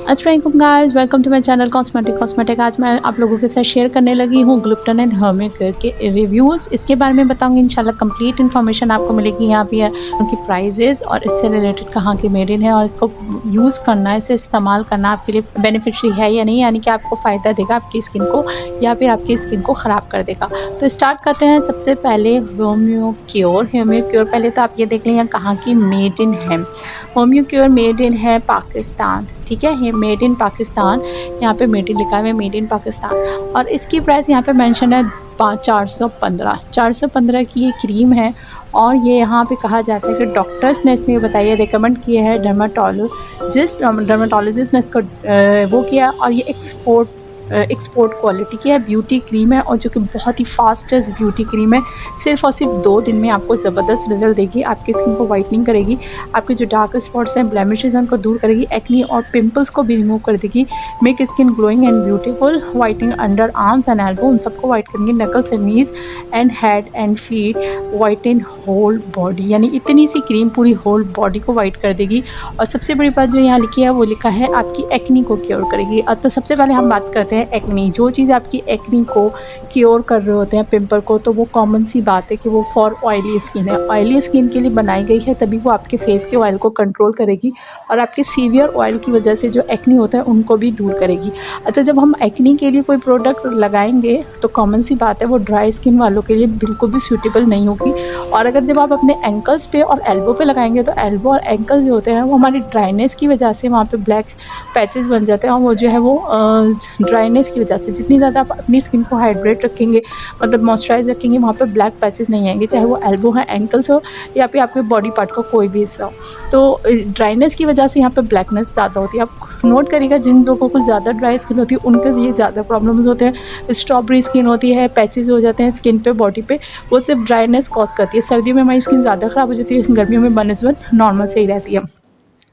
अस्सलाम वालेकुम guys, welcome to my channel cosmetic. आज मैं आप लोगों के साथ शेयर करने लगी हूँ ग्लिप्टन एंड होम्योकेयर के रिव्यूज़। इसके बारे में बताऊंगी इंशाल्लाह। कंप्लीट इन्फॉर्मेशन आपको मिलेगी यहाँ पे, उनकी प्राइजेस और इससे रिलेटेड कहाँ की मेड इन है और इसको यूज़ करना, इसे इस्तेमाल करना आपके लिए बेनिफिशियरी है या नहीं, यानी कि आपको फ़ायदा देगा आपकी स्किन को या फिर आपकी स्किन को ख़राब कर देगा। तो स्टार्ट करते हैं। सबसे पहले होम्योकेयर पहले तो आप ये देख लें कहाँ की मेड इन है। होम्योकेयर मेड इन है पाकिस्तान, ठीक है, मेड इन पाकिस्तान। यहाँ पे मेड इन लिखा है, मेड इन पाकिस्तान। और इसकी प्राइस यहाँ पे मेंशन है 415 की ये क्रीम है। और ये यहाँ पे कहा जाता है कि डॉक्टर्स ने इसने बताइए, रिकमेंड किए हैं, डर्माटोलॉजिस्ट ने इसको वो किया। और ये एक्सपोर्ट क्वालिटी की है, ब्यूटी क्रीम है और जो कि बहुत ही फास्टेस्ट ब्यूटी क्रीम है। सिर्फ और सिर्फ 2 दिन में आपको ज़बरदस्त रिजल्ट देगी। आपकी स्किन को वाइटनिंग करेगी, आपके जो डार्क स्पॉट्स हैं, ब्लेमिशेस हैं, उनको दूर करेगी, एक्नी और पिंपल्स को भी रिमूव कर देगी, make skin glowing and beautiful, whitening under arms and elbow, उन सबको वाइट करेंगे, knuckles and knees and head and feet, whiten whole body. यानी इतनी सी क्रीम पूरी होल बॉडी को वाइट कर देगी। और सबसे बड़ी बात जो यहाँ लिखी है वो लिखा है आपकी एक्नी को क्योर करेगी। तो सबसे पहले हम बात करते हैं एक्नी। जो चीज़ आपकी एक्नी को क्योर कर रहे होते हैं, पिंपल को, तो वो कॉमन सी बात है कि वो फॉर ऑयली स्किन है। ऑयली स्किन के लिए बनाई गई है, तभी वो आपके फेस के ऑयल को कंट्रोल करेगी और आपके सीवियर ऑयल की वजह से जो एक्नी होता है उनको भी दूर करेगी। अच्छा, जब हम एक्नी के लिए कोई प्रोडक्ट लगाएंगे तो कॉमन सी बात है वो ड्राई स्किन वालों के लिए बिल्कुल भी सूटेबल नहीं होगी। और अगर जब आप अपने एंकल्स पे और एल्बो पे लगाएंगे तो एल्बो और एंकल जो होते हैं वो हमारी ड्राइनेस की वजह से वहाँ पे ब्लैक पैचेस बन जाते हैं। और वो जो है वो ड्राइनेस की वजह से, जितनी ज़्यादा आप अपनी स्किन को हाइड्रेट रखेंगे, मतलब मॉइस्चराइज रखेंगे, वहाँ पे ब्लैक पैचेस नहीं आएंगे, चाहे वो एल्बो है, एंकल्स हो या फिर आपके बॉडी पार्ट का कोई भी हिस्सा हो। तो ड्राइनेस की वजह से यहाँ पे ब्लैकनेस ज़्यादा होती है। आप नोट करिएगा, जिन लोगों को ज़्यादा ड्राई स्किन होती है उनके ये ज़्यादा प्रॉब्लम्स होते हैं। स्ट्रॉबेरी स्किन होती है, पैचेस हो जाते हैं स्किन पे, बॉडी पे, वो सिर्फ ड्राइनेस कॉज करती है। सर्दियों में हमारी स्किन ज़्यादा ख़राब हो जाती है, गर्मियों में बनस्बत नॉर्मल से ही रहती है।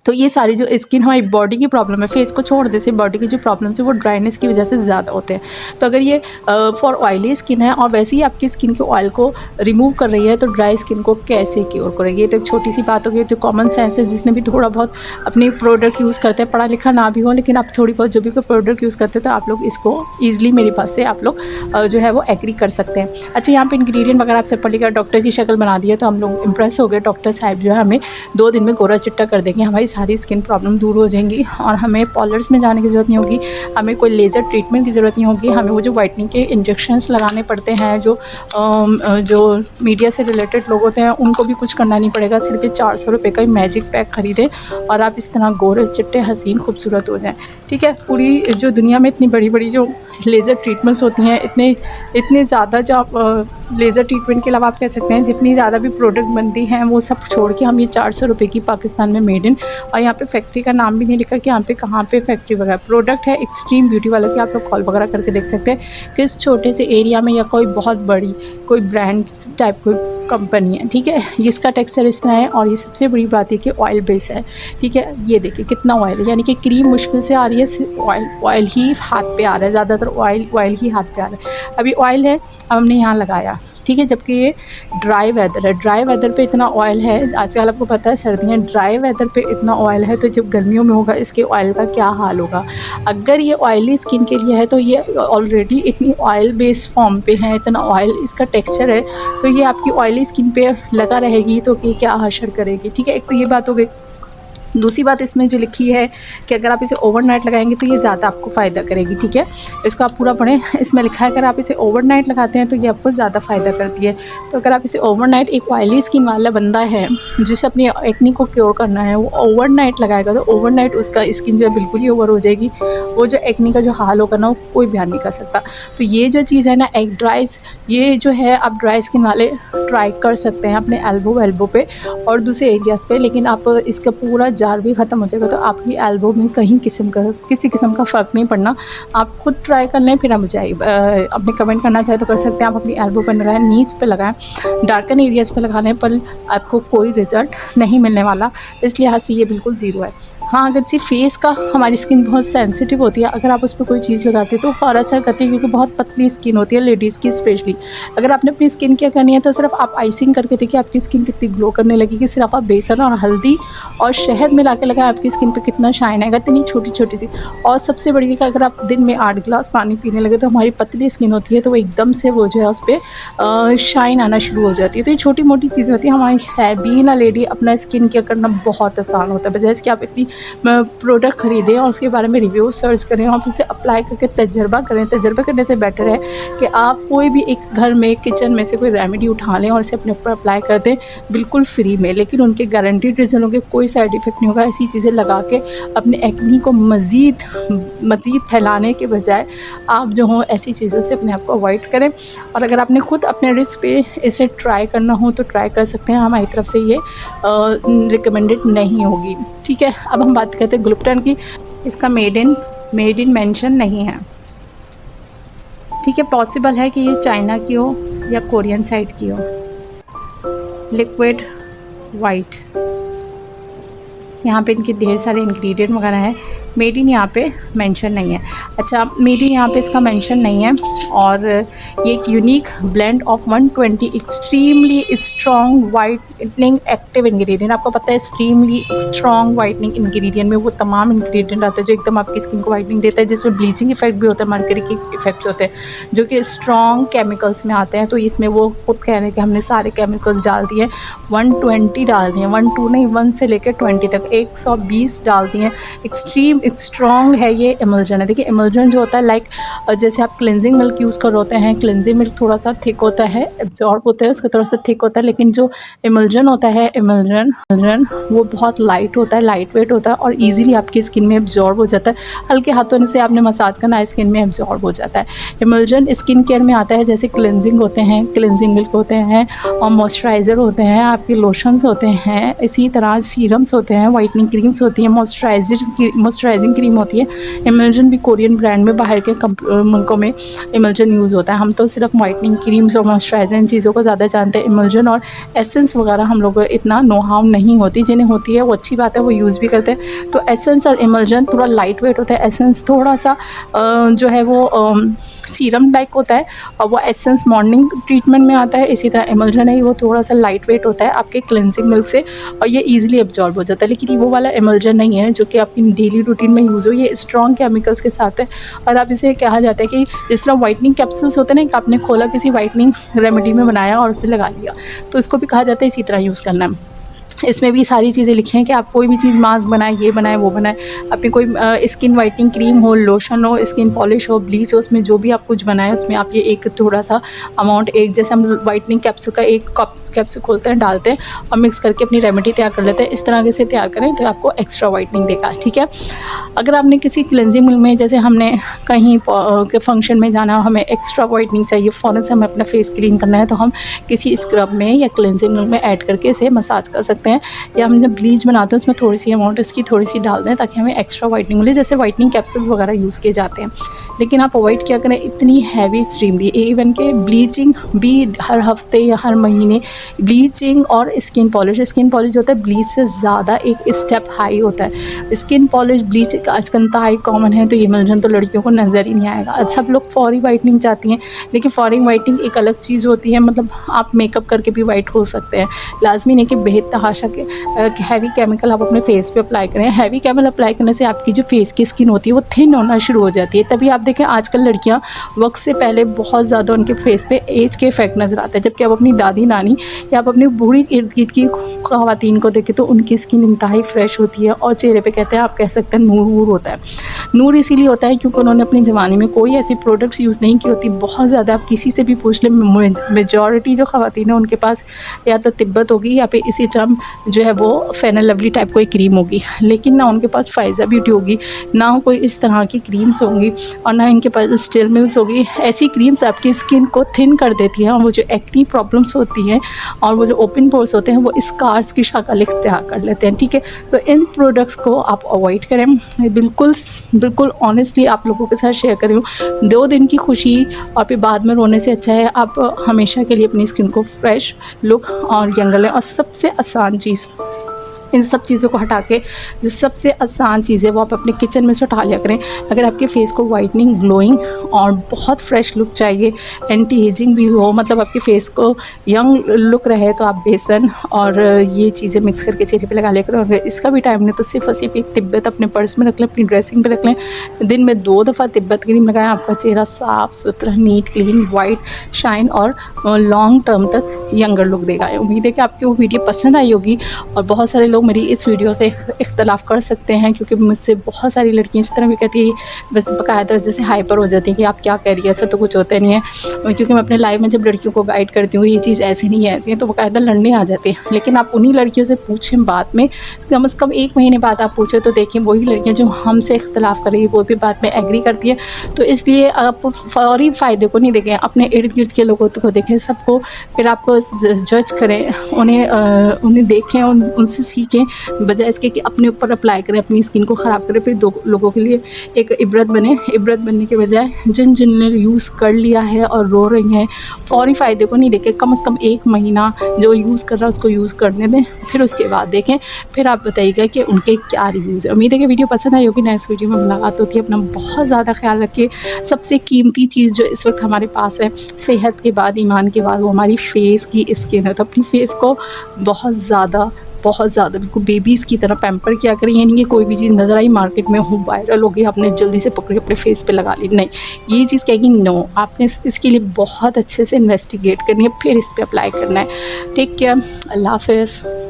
तो ये सारी जो स्किन हमारी बॉडी की प्रॉब्लम है, फेस को छोड़ दे से बॉडी की जो प्रॉब्लम्स है वो ड्राइनेस की वजह से ज़्यादा होते हैं। तो अगर ये फॉर ऑयली स्किन है और वैसे ही आपकी स्किन के ऑयल को रिमूव कर रही है तो ड्राई स्किन को कैसे क्योर करेगी। ये तो एक छोटी सी बात हो गई। तो कॉमन सेंस है, जिसने भी थोड़ा बहुत अपनी प्रोडक्ट यूज़ करते हैं, पढ़ा लिखा ना भी हो, लेकिन आप थोड़ी बहुत जो भी कोई प्रोडक्ट यूज़ करते हैं तो आप लोग इसको ईजिली मेरे पास से आप लोग जो है वो एग्री कर सकते हैं। अच्छा, यहाँ पे इंग्रेडिएंट वगैरह आपसे पढ़ लिखा, डॉक्टर की शक्ल बना दी है तो हम लोग इंप्रेस हो गए। डॉक्टर साहब जो है हमें 2 दिन में गोरा चिट्टा कर देंगे, हमारी सारी स्किन प्रॉब्लम दूर हो जाएंगी और हमें पार्लर्स में जाने की ज़रूरत नहीं होगी, हमें कोई लेज़र ट्रीटमेंट की ज़रूरत नहीं होगी, हमें वो जो वाइटनिंग के इंजेक्शंस लगाने पड़ते हैं, जो मीडिया से रिलेटेड लोग होते हैं उनको भी कुछ करना नहीं पड़ेगा। सिर्फ 400 रुपये का मैजिक पैक ख़रीदें और आप इस तरह गोरे चिट्टे हसीन खूबसूरत हो जाएं। ठीक है, पूरी जो दुनिया में इतनी बड़ी बड़ी जो लेज़र ट्रीटमेंट्स होती हैं, इतने ज़्यादा जो आप लेज़र ट्रीटमेंट के अलावा आप कह सकते हैं जितनी ज़्यादा भी प्रोडक्ट बनती हैं वो सब छोड़ के हम ये 400 रुपये की पाकिस्तान में मेड इन, और यहाँ पे फैक्ट्री का नाम भी नहीं लिखा कि यहाँ पे कहाँ पे फैक्ट्री वगैरह। प्रोडक्ट है एक्सट्रीम ब्यूटी वालों की, आप लोग कॉल वगैरह करके देख सकते हैं किस छोटे से एरिया में या कोई बहुत बड़ी कोई ब्रांड टाइप कोई कंपनी है। ठीक है, इसका टेक्सचर इस तरह है और ये सबसे बड़ी बात है कि ऑयल बेस है। ठीक है, ये देखिए कितना ऑयल है, यानी कि क्रीम मुश्किल से आ रही है, ऑयल ही हाथ पे आ रहा है, ज़्यादातर ऑयल ही हाथ पे आ रहा है। अभी ऑयल है, अब हमने यहाँ लगाया, ठीक है, जबकि ये ड्राई वेदर है। ड्राई वेदर पे इतना ऑयल है, आजकल आपको पता है सर्दियाँ, ड्राई वेदर पे इतना ऑयल है, तो जब गर्मियों में होगा इसके ऑयल का क्या हाल होगा। अगर ये ऑयली स्किन के लिए है तो ये ऑलरेडी इतनी ऑयल बेस्ड फॉर्म पे है, इतना ऑयल इसका टेक्सचर है, तो ये आपकी ऑयली स्किन पे लगा रहेगी तो ये क्या असर करेगी। ठीक है, एक तो ये बात हो गई। दूसरी बात इसमें जो लिखी है कि अगर आप इसे ओवरनाइट लगाएंगे तो ये ज़्यादा आपको फ़ायदा करेगी। ठीक है, इसको आप पूरा पढ़ें, इसमें लिखा है अगर आप इसे ओवरनाइट लगाते हैं तो ये आपको ज़्यादा फ़ायदा करती है। तो अगर आप इसे ओवरनाइट, एक ऑयली स्किन वाला बंदा है जिसे अपनी एक्नी को क्योर करना है, वो ओवरनाइट लगाएगा तो ओवरनाइट उसका स्किन जो है बिल्कुल ही ओवर हो जाएगी। वो जो एक्नी का जो हाल होगा ना वो कोई बयान नहीं कर सकता। तो ये जो चीज़ है ना, एक ये जो है आप ड्राई स्किन वाले ट्राई कर सकते हैं अपने एल्बो पे और दूसरे एरियाज़ पे, लेकिन आप इसका पूरा जार भी ख़त्म हो जाएगा तो आपकी एल्बो में किसी किस्म का फ़र्क नहीं पड़ना। आप खुद ट्राई कर लें, फिर आप मुझे अपने कमेंट करना चाहे तो कर सकते हैं। आप अपनी एल्बो पर लगाएं, नीच पे लगाएं, डार्कन एरियाज़ पे लगाने पर आपको कोई रिज़ल्ट नहीं मिलने वाला, इस लिहाज से ये बिल्कुल ज़ीरो है। हाँ, अगर जी फेस का हमारी स्किन बहुत सेंसिटिव होती है, अगर आप उस पर कोई चीज़ लगाते हैं तो फ़ौर असर करती है, क्योंकि बहुत पतली स्किन होती है लेडीज़ की स्पेशली। अगर आपने अपनी स्किन केयर करनी है तो सिर्फ आप आइसिंग करके देखिए आपकी स्किन कितनी ग्लो करने लगेगी। सिर्फ आप बेसन और हल्दी और शहद मिला के लगाएं, आपकी स्किन पे कितना शाइन आएगा, इतनी छोटी-छोटी सी। और सबसे बड़ी कि अगर आप दिन में 8 गिलास पानी पीने लगे तो हमारी पतली स्किन होती है तो वो एकदम से वो जो है उस पे शाइन आना शुरू हो जाती है। तो ये छोटी-मोटी चीज़ें होती हैं हमारी है बीइंग अ लेडी, अपना स्किन केयर करना बहुत आसान होता है। बजाय इसके आप इतनी प्रोडक्ट ख़रीदें और उसके बारे में रिव्यू सर्च करें और उसे अप्लाई करके तजर्बा करें। तजर्बा करने से बेटर है कि आप कोई भी एक घर में किचन में से कोई रेमेडी उठा लें और इसे अपने ऊपर अप्लाई कर दें बिल्कुल फ्री में, लेकिन उनके गारंटीड रिजल्ट होंगे, कोई साइड इफ़ेक्ट नहीं होगा। ऐसी चीज़ें लगा के अपने एक्नी को मज़ीद फैलाने के बजाय आप जो हों ऐसी चीज़ों से अपने आप को अवॉइड करें। और अगर आपने खुद अपने रिस्क पे इसे ट्राई करना हो तो ट्राई कर सकते हैं, हमारी तरफ से ये रिकमेंडेड नहीं होगी। ठीक है, अब हम बात करते हैं ग्लिप्टन की। इसका मेड इन मेंशन नहीं है। ठीक है, पॉसिबल है कि ये चाइना की हो या कोरियन साइड की हो। लिक्विड वाइट, यहाँ पे इनके ढेर सारे इंग्रेडिएंट वगैरह हैं। मेड इन यहाँ पे मेंशन नहीं है। अच्छा, मेड इन यहाँ पे इसका मेंशन नहीं है। और ये एक unique blend of 120 extremely strong whitening active ingredient. आपको पता है एक्सट्रीमली स्ट्रॉन्ग वाइटनिंग इंग्रेडिएंट में वो तमाम इंग्रेडिएंट आते हैं जो एकदम आपकी स्किन को वाइटनिंग देता है, जिसमें ब्लीचिंग इफेक्ट भी होता है, मर्करी के इफेक्ट्स होते हैं जो कि स्ट्रॉन्ग केमिकल्स में आते हैं। तो इसमें वो खुद कह रहे हैं कि हमने सारे केमिकल्स डाल दिए, 120 डाल दिए, 1 नहीं 1 से लेकर 20 तक 120 डाल दिए। एक्सट्रीम स्ट्रॉन्ग है ये इमल्जन है। देखिए इमल्जन जो होता है लाइक जैसे आप क्लिनजिंग मिल्क यूज़ कर होते हैं, क्लिनजिंग मिल्क थोड़ा सा थिक होता है, एब्जॉर्ब होता है, उसका थोड़ा सा थिक होता है, लेकिन जो इमल्जन होता है इमल्जन वो बहुत लाइट होता है, लाइट वेट होता है और ईजिली आपकी स्किन में एब्जॉर्ब हो जाता है। हल्के हाथों से आपने मसाज करना है, स्किन में एब्जॉर्ब हो जाता है। इमल्जन स्किन केयर में आता है, जैसे क्लिनजिंग होते हैं, क्लिनजिंग मिल्क होते हैं और मॉइस्चराइज़र होते हैं, आपके लोशंस होते हैं, इसी तरह सीरम्स होते हैं, वाइटनिंग क्रीम्स होती हैं, मॉइस्चराइजिंग क्रीम होती है। इमल्जन भी कोरियन ब्रांड में बाहर के मुल्कों में इमल्जन यूज़ होता है। हम तो सिर्फ वाइटनिंग क्रीम्स और मॉइस्चराइजर इन चीज़ों को ज़्यादा जानते हैं। इमल्जन और एसेंस वगैरह हम लोगों को इतना नो हार्म नहीं होती, जिन्हें होती है वो अच्छी बात है, वो यूज़ भी करते हैं। तो एसेंस और इमल्जन थोड़ा लाइट वेट होता है। एसेंस थोड़ा सा जो है वो सीरम लाइक होता है और वो एसेंस मॉर्निंग ट्रीटमेंट में आता है। इसी तरह इमल्जन है वो थोड़ा सा लाइट वेट होता है आपके क्लिनजिंग मिल्क से और ये ईजिली एब्जॉर्ब हो जाता है। लेकिन ये वो वाला इमल्जन नहीं है जो कि आपकी डेली रूटीन में यूज़ हो। ये स्ट्रॉन्ग केमिकल्स के साथ है और अब इसे कहा जाता है कि जिस तरह वाइटनिंग कैप्सूल्स होते हैं ना, कि आपने खोला किसी वाइटनिंग रेमेडी में बनाया और उसे लगा लिया, तो इसको भी कहा जाता है इसी तरह यूज़ करना है। इसमें भी सारी चीज़ें लिखी हैं कि आप कोई भी चीज़ मास्क बनाएं, ये बनाएं, वो बनाएं। अपनी कोई स्किन वाइटनिंग क्रीम हो, लोशन हो, स्किन पॉलिश हो, ब्लीच हो, उसमें जो भी आप कुछ बनाएं उसमें आप ये एक थोड़ा सा अमाउंट, एक जैसे हम वाइटनिंग कैप्सूल का एक कैप्सूल खोलते हैं, डालते हैं और मिक्स करके अपनी रेमेडी तैयार कर लेते हैं। इस तरह से तैयार करें तो आपको एक्स्ट्रा वाइटनिंग देगा। ठीक है, अगर आपने किसी क्लेंजिंग मिल्क में, जैसे हमने कहीं के फंक्शन में जाना और हमें एक्स्ट्रा वाइटनिंग चाहिए, फ़ौरन से हमें अपना फेस क्लीन करना है, तो हम किसी स्क्रब में या क्लेंजिंग मिल्क में ऐड करके इसे मसाज कर सकते हैं। या हम जब ब्लीच बनाते हैं उसमें थोड़ी सी अमाउंट इसकी थोड़ी सी डाल दें ताकि हमें एक्स्ट्रा वाइटनिंग मिले, जैसे वाइटनिंग कैप्सूल वगैरह यूज़ किए जाते हैं। लेकिन आप अवॉइड क्या करें इतनी हैवी एक्सट्रीमली, इवन के ब्लीचिंग भी हर हफ्ते या हर महीने, ब्लीचिंग और स्किन पॉलिश जो होता है ब्लीच से ज़्यादा एक स्टेप हाई होता है। स्किन पॉलिश ब्लीच आजकल तो हाई कॉमन है, तो ये इमल्जन तो लड़कियों को नज़र ही नहीं आएगा। सब लोग फौरी वाइटनिंग चाहती हैं, लेकिन फौरी वाइटनिंग एक अलग चीज़ होती है, मतलब आप मेकअप करके भी वाइट हो सकते हैं। लाजमी नहीं कि बेहद तहाशा के हैवी केमिकल आप अपने फेस पे अप्लाई करें। हैवी केमिकल अप्लाई करने से आपकी जो फेस की स्किन होती है वो थिन होना शुरू हो जाती है। तभी आप देखें आजकल लड़कियां वक्त से पहले बहुत ज़्यादा उनके फेस पे एज के इफेक्ट नज़र आता है, जबकि आप अपनी दादी नानी या आप अपनी बूढ़ी इर्द गिर्द की ख़वातीन को देखें तो उनकी स्किन इंतहाई फ्रेश होती है और चेहरे पे कहते हैं, आप कह सकते हैं नूर होता है। नूर इसीलिए होता है क्योंकि उन्होंने अपने ज़माने में कोई ऐसी प्रोडक्ट्स यूज़ नहीं की होती। बहुत ज़्यादा आप किसी से भी पूछ लें, मेजॉरिटी जो ख़वातीन है उनके पास या तो तिब्बत होगी या फिर इसी तरह जो है वो फेयर एंड लवली टाइप कोई क्रीम होगी, लेकिन ना उनके पास फाइज़ा ब्यूटी होगी, ना कोई इस तरह की क्रीम्स होंगी और ना इनके पास स्टिल मिल्स होगी। ऐसी क्रीम्स आपकी स्किन को थिन कर देती हैं और वो जो एक्नी प्रॉब्लम्स होती हैं और वो जो ओपन पोर्स होते हैं वो स्कार्स की शक्ल इख्तियार कर लेते हैं। ठीक है, तो इन प्रोडक्ट्स को आप अवॉइड करें। बिल्कुल ऑनेस्टली आप लोगों के साथ शेयर करूँ, 2 दिन की खुशी और फिर बाद में रोने से अच्छा है आप हमेशा के लिए अपनी स्किन को फ्रेश लुक और यंग लें। और सबसे आसान चीज़ इन सब चीज़ों को हटा के जो सबसे आसान चीज़ है वो आप अपने किचन में से उठा लिया करें। अगर आपके फेस को वाइटनिंग, ग्लोइंग और बहुत फ्रेश लुक चाहिए, एंटी एजिंग भी हो, मतलब आपके फेस को यंग लुक रहे, तो आप बेसन और ये चीज़ें मिक्स करके चेहरे पे लगा लिया करें। और इसका भी टाइम नहीं तो सिर्फ और सिर्फ एक तिब्बत अपने पर्स में रख लें, अपनी ड्रेसिंग पे रख लें। दिन में 2 दफ़ा तिब्बत क्रीम लगाएं, आपका चेहरा साफ़ सुथरा, नीट, क्लीन, वाइट, शाइन और लॉन्ग टर्म तक यंगर लुक देगा। उम्मीद है कि आपको वो वीडियो पसंद आई होगी और बहुत सारे लोग मेरी इस वीडियो से इख्तलाफ कर सकते हैं, क्योंकि मुझसे बहुत सारी लड़कियाँ इस तरह भी कहती है, बस बाकायदा जैसे हाइपर हो जाती है कि आप क्या कह रही है, ऐसा तो कुछ होता नहीं है। क्योंकि मैं अपने लाइफ में जब लड़कियों को गाइड करती हूँ ये चीज़ ऐसी नहीं है, ऐसी है, तो बाकायदा लड़ने आ जाते हैं। लेकिन आप उन्हीं लड़कियों से पूछें बाद में, कम से कम 1 महीने बाद आप पूछे तो देखिए वही लड़कियाँ जो हमसे इख्तलाफ करेगी वो भी बाद में एग्री करती हैं। तो इसलिए आप फौरी फ़ायदे को नहीं देखें, अपने इर्द गिर्द के लोगों को देखें सबको, फिर आप जज करें, उन्हें देखें, उनसे सीखें, बजाय इसके कि अपने ऊपर अप्लाई करें, अपनी स्किन को ख़राब करें, फिर 2 लोगों के लिए एक इबरत बने। इबरत बनने के बजाय जिन ने यूज़ कर लिया है और रो रही हैं, फौरी फ़ायदे को नहीं देखें, कम से कम 1 महीना जो यूज़ कर रहा है उसको यूज़ करने दें, फिर उसके बाद देखें, फिर आप बताइएगा कि उनके क्या रिव्यूज़ है। उम्मीद है कि वीडियो पसंद आई होगी। नेक्स्ट वीडियो में मुलाकात होती है। अपना बहुत ज़्यादा ख्याल रखिए। सबसे कीमती चीज़ जो इस वक्त हमारे पास है, सेहत के बाद, ईमान के बाद, वो हमारी फेस की स्किन है। तो अपनी फेस को बहुत ज़्यादा बिल्कुल बेबीज़ की तरह पैम्पर किया करें। ये नहीं कि कोई भी चीज़ नज़र आई मार्केट में हो, वायरल हो गई, आपने जल्दी से पकड़ के अपने फेस पे लगा ली। नहीं, ये चीज़ कहेगी नो, आपने इसके लिए बहुत अच्छे से इन्वेस्टिगेट करनी है, फिर इस पर अप्लाई करना है। टेक केयर, अल्लाह हाफ़िज़।